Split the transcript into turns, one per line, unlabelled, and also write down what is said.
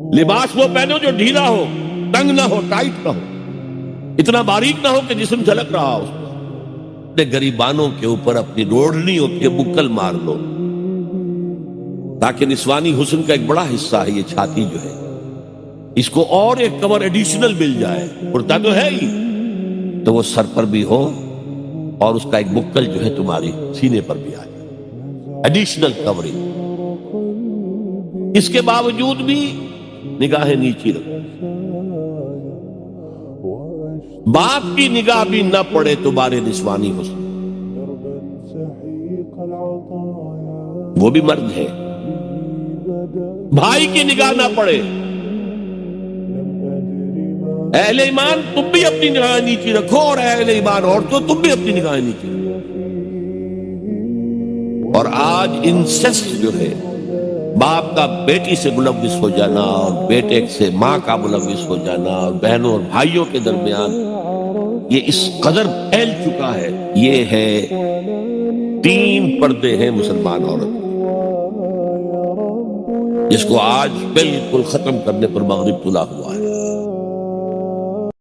لباس وہ پہنو جو ڈھیلا ہو، تنگ نہ ہو، ٹائٹ نہ ہو، اتنا باریک نہ ہو کہ جسم جھلک رہا ہو۔ اپنے گریبانوں کے اوپر اپنی روڑنی ہوتی ہے بکل مار لو، تاکہ نسوانی حسن کا ایک بڑا حصہ ہے یہ چھاتی جو ہے، اس کو اور ایک کور ایڈیشنل مل جائے، کرتا تو ہے ہی، تو وہ سر پر بھی ہو اور اس کا ایک بکل جو ہے تمہاری سینے پر بھی آ جائے، ایڈیشنل کورنگ۔ اس کے باوجود بھی نگاہیں نیچی رکھو، باپ کی نگاہ بھی نہ پڑے تمہارے نسوانی حسن، وہ بھی مرد ہے، بھائی کی نگاہ نہ پڑے، اہل ایمان تم بھی اپنی نگاہیں نیچی رکھو، اور اہل ایمان عورتوں تم بھی اپنی نگاہیں نیچی رکھو۔ اور آج انسیسٹ جو ہے، باپ کا بیٹی سے ملوث ہو جانا، اور بیٹے سے ماں کا ملوث ہو جانا، اور بہنوں اور بھائیوں کے درمیان یہ اس قدر پھیل چکا ہے۔ یہ ہے 3 پردے ہیں مسلمان عورت، جس کو آج بالکل ختم کرنے پر مغرب طلوع ہوا ہے۔